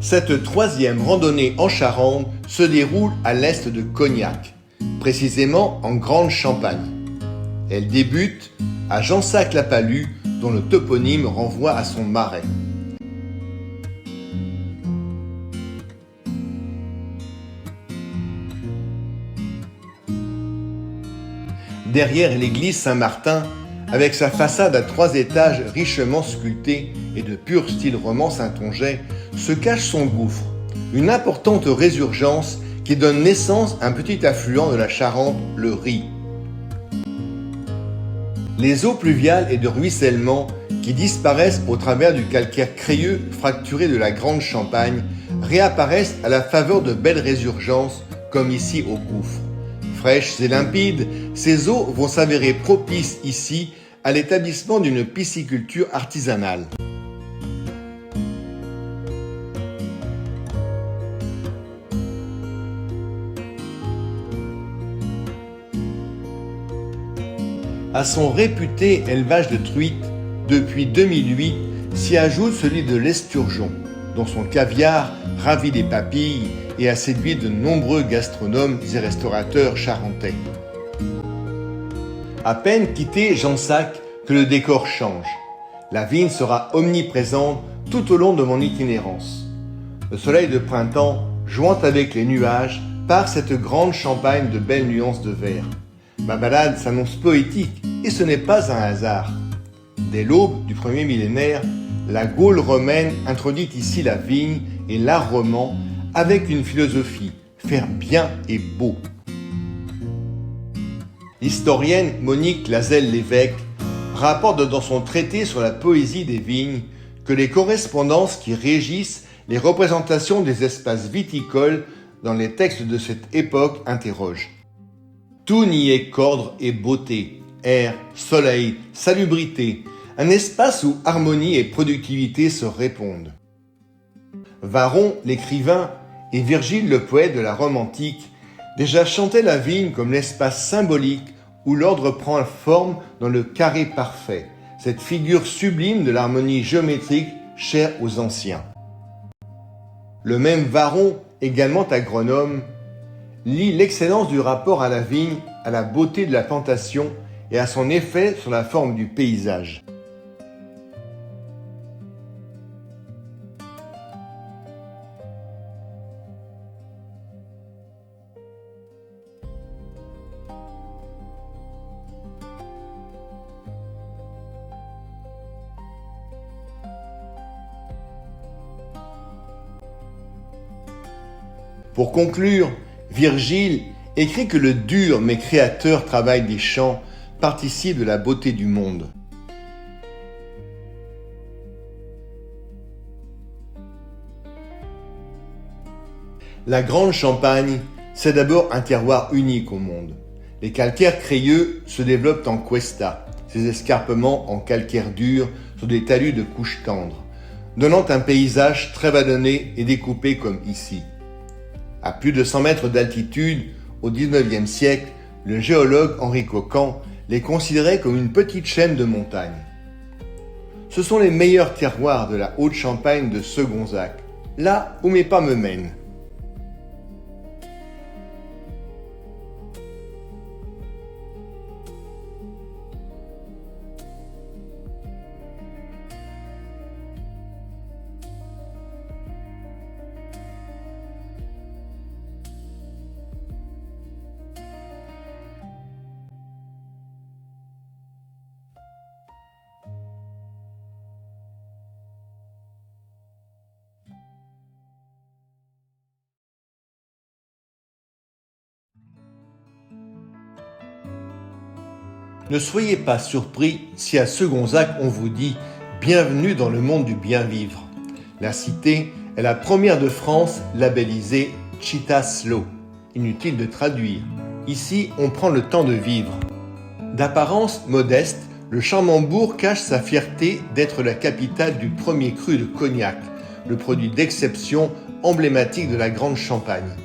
Cette troisième randonnée en Charente se déroule à l'est de Cognac, précisément en Grande-Champagne. Elle débute à Jansac-la-Palud, dont le toponyme renvoie à son marais. Derrière l'église Saint-Martin, avec sa façade à 3 étages richement sculptée et de pur style roman saintongeais, se cache son gouffre, une importante résurgence qui donne naissance à un petit affluent de la Charente, le Ry. Les eaux pluviales et de ruissellement qui disparaissent au travers du calcaire crayeux fracturé de la Grande Champagne réapparaissent à la faveur de belles résurgences comme ici au gouffre. Fraîches et limpides, ces eaux vont s'avérer propices ici à l'établissement d'une pisciculture artisanale. À son réputé élevage de truites, depuis 2008, s'y ajoute celui de l'esturgeon, dont son caviar ravit les papilles et a séduit de nombreux gastronomes et restaurateurs charentais. À peine quitté Jansac que le décor change. La vigne sera omniprésente tout au long de mon itinérance. Le soleil de printemps, joint avec les nuages, part cette grande Champagne de belles nuances de vert. Ma balade s'annonce poétique et ce n'est pas un hasard. Dès l'aube du premier millénaire, la Gaule romaine introduit ici la vigne et l'art roman avec une philosophie, faire bien et beau. L'historienne Monique Lazelle-Lévesque rapporte dans son traité sur la poésie des vignes que les correspondances qui régissent les représentations des espaces viticoles dans les textes de cette époque interrogent. Tout n'y est qu'ordre et beauté, air, soleil, salubrité, un espace où harmonie et productivité se répondent. Varron, l'écrivain, et Virgile, le poète de la Rome antique, déjà chantaient la vigne comme l'espace symbolique où l'ordre prend forme dans le carré parfait, cette figure sublime de l'harmonie géométrique chère aux anciens. Le même Varron, également agronome, lie l'excellence du rapport à la vigne, à la beauté de la plantation et à son effet sur la forme du paysage. Pour conclure, Virgile écrit que le dur mais créateur travail des champs participe de la beauté du monde. La Grande Champagne, c'est d'abord un terroir unique au monde. Les calcaires crayeux se développent en cuesta, ces escarpements en calcaire dur sur des talus de couches tendres, donnant un paysage très vallonné et découpé comme ici. À plus de 100 mètres d'altitude, au XIXe siècle, le géologue Henri Coquan les considérait comme une petite chaîne de montagnes. Ce sont les meilleurs terroirs de la Haute-Champagne de Segonzac, là où mes pas me mènent. Ne soyez pas surpris si à Segonzac on vous dit « Bienvenue dans le monde du bien vivre ». La cité est la première de France labellisée Città Slow. Inutile de traduire. Ici, on prend le temps de vivre. D'apparence modeste, le charmant bourg cache sa fierté d'être la capitale du premier cru de Cognac, le produit d'exception emblématique de la Grande Champagne.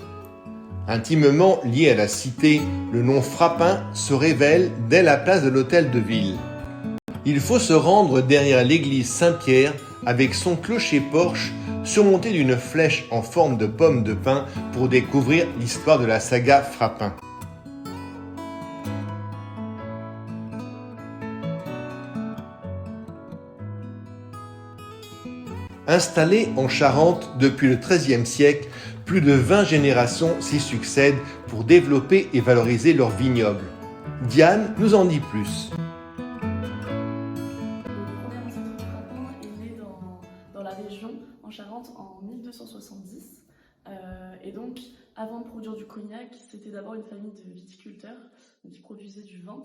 Intimement lié à la cité, le nom Frappin se révèle dès la place de l'Hôtel de Ville. Il faut se rendre derrière l'église Saint-Pierre avec son clocher-porche surmonté d'une flèche en forme de pomme de pin pour découvrir l'histoire de la saga Frappin. Installés en Charente depuis le XIIIe siècle, plus de 20 générations s'y succèdent pour développer et valoriser leur vignoble. Diane nous en dit plus. Dans la région, en Charente, en 1270. Et donc, avant de produire du cognac, c'était d'abord une famille de viticulteurs qui produisaient du vin.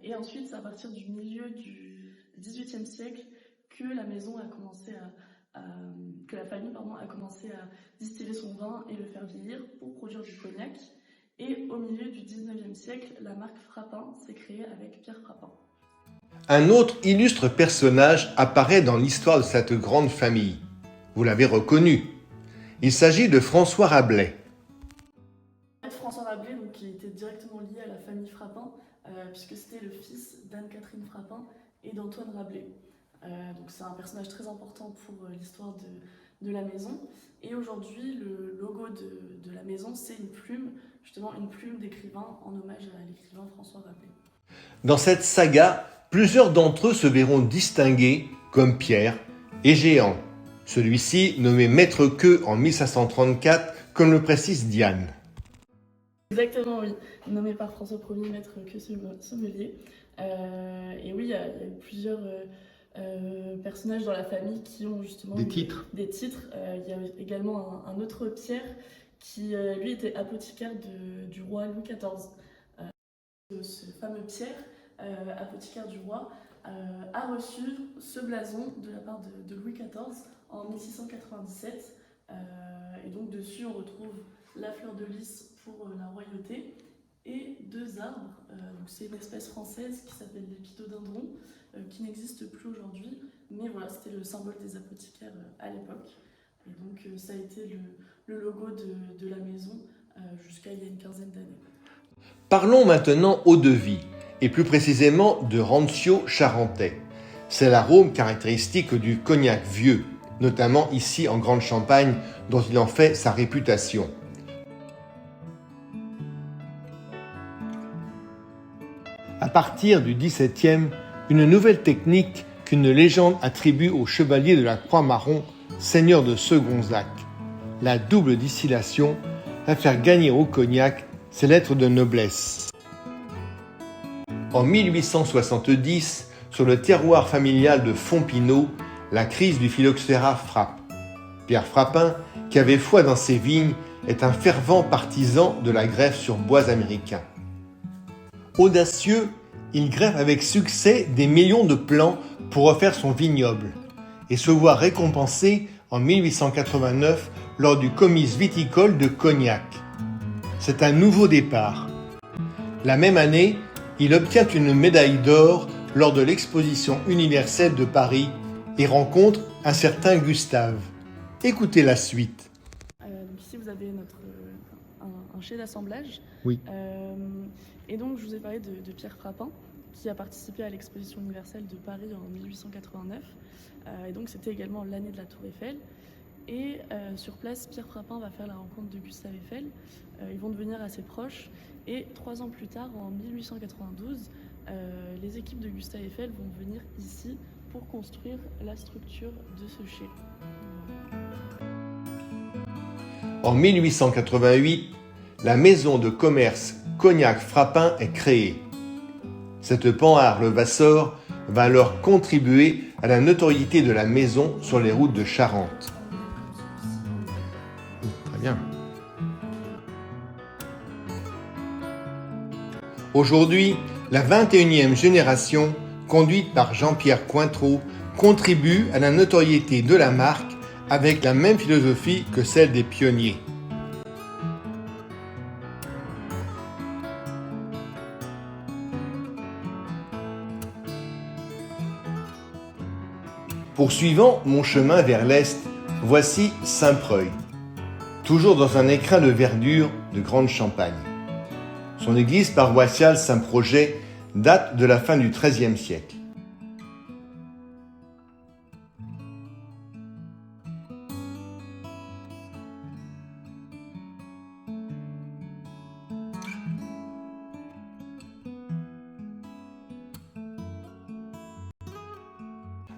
Et ensuite, c'est à partir du milieu du XVIIIe siècle que la maison a commencé que la famille a commencé à distiller son vin et le faire vieillir pour produire du cognac. Et au milieu du XIXe siècle, la marque Frappin s'est créée avec Pierre Frappin. Un autre illustre personnage apparaît dans l'histoire de cette grande famille. Vous l'avez reconnu. Il s'agit de François Rabelais. François Rabelais, donc, qui était directement lié à la famille Frappin, puisque c'était le fils d'Anne-Catherine Frappin et d'Antoine Rabelais. Donc c'est un personnage très important pour l'histoire de la maison. Et aujourd'hui, le logo de la maison, c'est une plume, justement une plume d'écrivain en hommage à l'écrivain François Rabelais. Dans cette saga, plusieurs d'entre eux se verront distingués, comme Pierre et Jehan. Celui-ci nommé Maître Queux en 1534, comme le précise Diane. Exactement, oui. Nommé par François Ier, Maître Queux sommelier. Et oui, il y a plusieurs personnages dans la famille qui ont justement des titres. Il y a également un autre Pierre qui, lui, était apothicaire du roi Louis XIV. Ce fameux Pierre, apothicaire du roi, a reçu ce blason de la part de Louis XIV en 1697. Et donc dessus, on retrouve la fleur de lys pour la royauté et deux arbres. Donc c'est une espèce française qui s'appelle l'épidodendron, qui n'existe plus aujourd'hui, mais voilà, c'était le symbole des apothicaires à l'époque. Et donc ça a été le logo de la maison jusqu'à il y a une quinzaine d'années. Parlons maintenant eau-de-vie, et plus précisément de rancio charentais. C'est l'arôme caractéristique du cognac vieux, notamment ici en Grande-Champagne, dont il en fait sa réputation. À partir du XVIIe, une nouvelle technique qu'une légende attribue au chevalier de la Croix-Marron, seigneur de Segonzac, la double distillation, va faire gagner au cognac ses lettres de noblesse. En 1870, sur le terroir familial de Fontpinault, la crise du phylloxéra frappe. Pierre Frappin, qui avait foi dans ses vignes, est un fervent partisan de la greffe sur bois américain. Audacieux, il greffe avec succès des millions de plants pour refaire son vignoble et se voit récompensé en 1889 lors du comice viticole de Cognac. C'est un nouveau départ. La même année, il obtient une médaille d'or lors de l'exposition universelle de Paris et rencontre un certain Gustave. Écoutez la suite. Donc ici, vous avez un chai d'assemblage. Oui. Et donc, je vous ai parlé de Pierre Frappin, qui a participé à l'exposition universelle de Paris en 1889. Et donc, c'était également l'année de la Tour Eiffel. Et sur place, Pierre Frappin va faire la rencontre de Gustave Eiffel. Ils vont devenir assez proches. Et 3 ans plus tard, en 1892, les équipes de Gustave Eiffel vont venir ici pour construire la structure de ce chai. En 1888, la maison de commerce Cognac Frappin est créée. Cette Panhard Levasseur va alors contribuer à la notoriété de la maison sur les routes de Charente. Très bien. Aujourd'hui, la 21e génération, conduite par Jean-Pierre Cointreau, contribue à la notoriété de la marque avec la même philosophie que celle des pionniers. Poursuivant mon chemin vers l'est, voici Saint-Preuil, toujours dans un écrin de verdure de Grande-Champagne. Son église paroissiale Saint-Projet date de la fin du XIIIe siècle.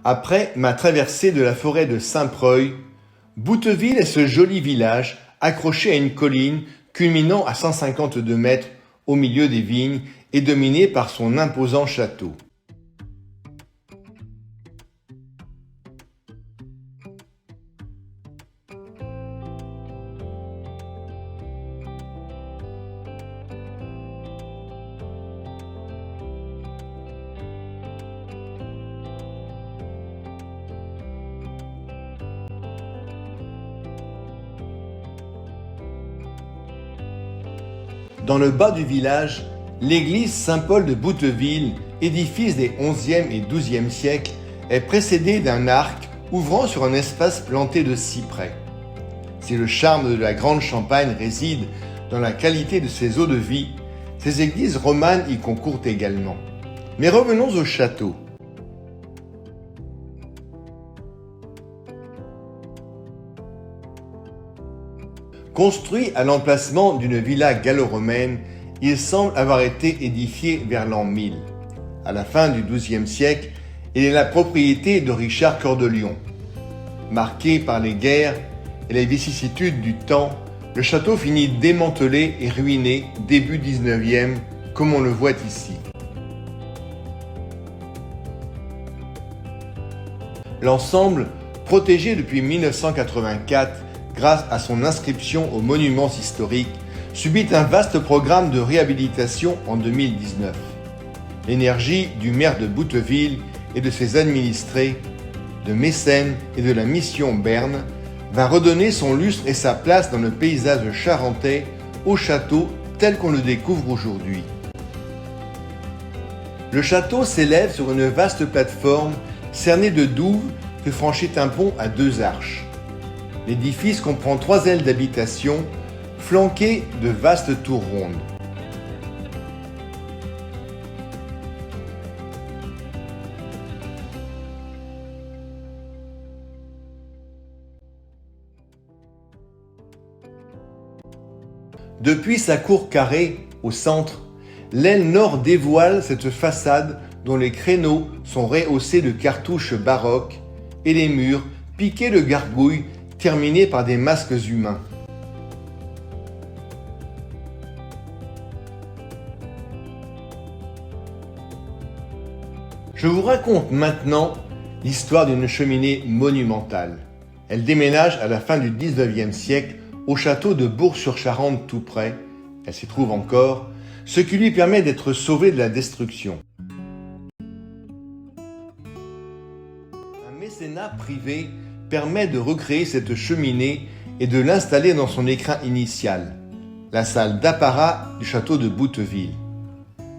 Après ma traversée de la forêt de Saint-Preuil, Bouteville est ce joli village accroché à une colline culminant à 152 mètres au milieu des vignes et dominé par son imposant château. Dans le bas du village, l'église Saint-Paul de Bouteville, édifice des XIe et XIIe siècles, est précédée d'un arc ouvrant sur un espace planté de cyprès. Si le charme de la Grande Champagne réside dans la qualité de ses eaux de vie, ces églises romanes y concourent également. Mais revenons au château. Construit à l'emplacement d'une villa gallo-romaine, il semble avoir été édifié vers l'an 1000. À la fin du XIIe siècle, il est la propriété de Richard Cœur de Lion. Marqué par les guerres et les vicissitudes du temps, le château finit démantelé et ruiné début XIXe, comme on le voit ici. L'ensemble, protégé depuis 1984, grâce à son inscription aux monuments historiques, subit un vaste programme de réhabilitation en 2019. L'énergie du maire de Bouteville et de ses administrés, de mécènes et de la mission Berne va redonner son lustre et sa place dans le paysage charentais au château tel qu'on le découvre aujourd'hui. Le château s'élève sur une vaste plateforme cernée de douves que franchit un pont à 2 arches. L'édifice comprend 3 ailes d'habitation, flanquées de vastes tours rondes. Depuis sa cour carrée, au centre, l'aile nord dévoile cette façade dont les créneaux sont rehaussés de cartouches baroques et les murs piqués de gargouilles terminés par des masques humains. Je vous raconte maintenant l'histoire d'une cheminée monumentale. Elle déménage à la fin du XIXe siècle au château de Bourg-sur-Charente tout près, elle s'y trouve encore, ce qui lui permet d'être sauvée de la destruction. Un mécénat privé permet de recréer cette cheminée et de l'installer dans son écrin initial, la salle d'apparat du château de Bouteville.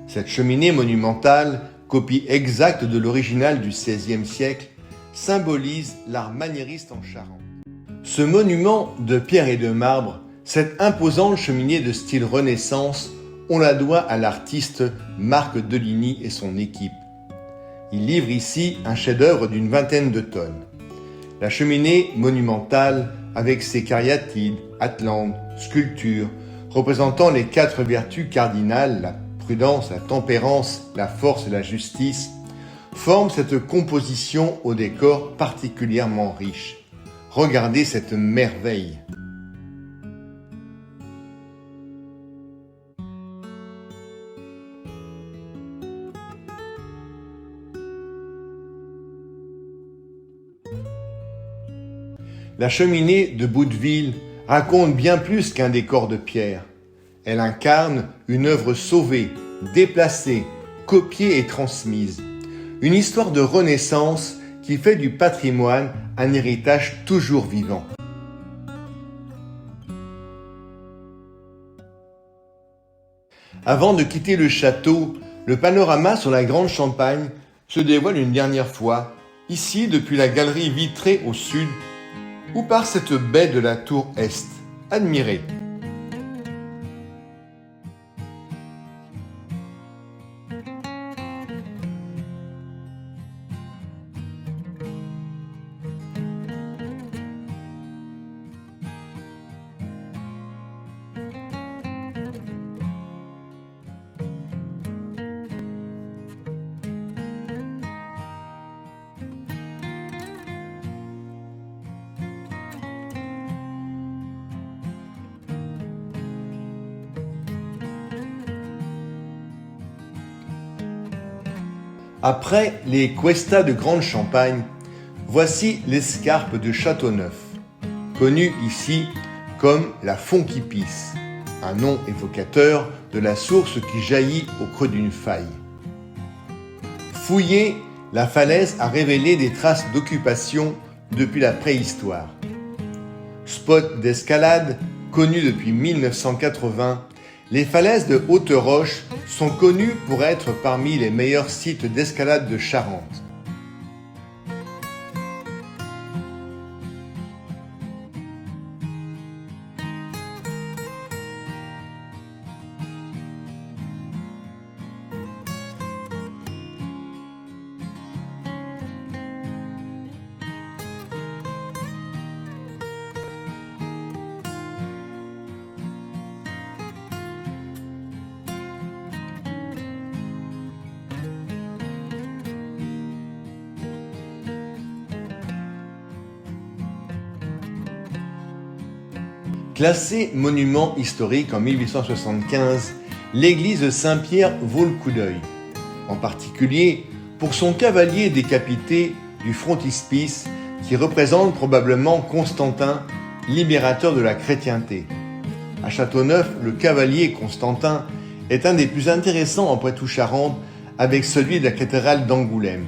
Cette cheminée monumentale, copie exacte de l'original du XVIe siècle, symbolise l'art maniériste en Charente. Ce monument de pierre et de marbre, cette imposante cheminée de style Renaissance, on la doit à l'artiste Marc Deligny et son équipe. Il livre ici un chef-d'œuvre d'une 20aine de tonnes. La cheminée monumentale, avec ses cariatides, atlantes, sculptures, représentant les 4 vertus cardinales, la prudence, la tempérance, la force et la justice, forme cette composition au décor particulièrement riche. Regardez cette merveille. La cheminée de Bouteville raconte bien plus qu'un décor de pierre. Elle incarne une œuvre sauvée, déplacée, copiée et transmise. Une histoire de renaissance qui fait du patrimoine un héritage toujours vivant. Avant de quitter le château, le panorama sur la Grande Champagne se dévoile une dernière fois, ici depuis la galerie vitrée au sud, ou par cette baie de la tour Est. Admirez. Après les cuestas de Grande Champagne, voici l'escarpe de Châteauneuf, connue ici comme la Font qui pisse, un nom évocateur de la source qui jaillit au creux d'une faille. Fouillée, la falaise a révélé des traces d'occupation depuis la préhistoire. Spot d'escalade, connu depuis 1980, les falaises de Haute-Roche sont connues pour être parmi les meilleurs sites d'escalade de Charente. Classée monument historique en 1875, l'église Saint-Pierre vaut le coup d'œil, en particulier pour son cavalier décapité du frontispice qui représente probablement Constantin, libérateur de la chrétienté. À Châteauneuf, le cavalier Constantin est un des plus intéressants en Poitou-Charentes avec celui de la cathédrale d'Angoulême.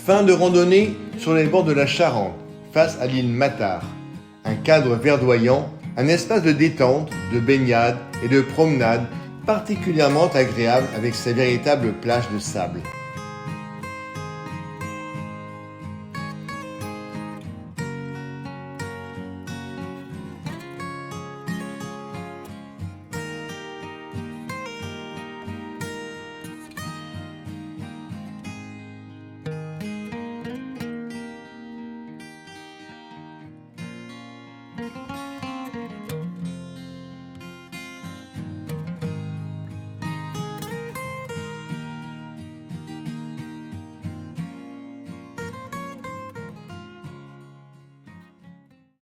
Fin de randonnée sur les bords de la Charente, face à l'île Matard. Un cadre verdoyant, un espace de détente, de baignade et de promenade particulièrement agréable avec ses véritables plages de sable.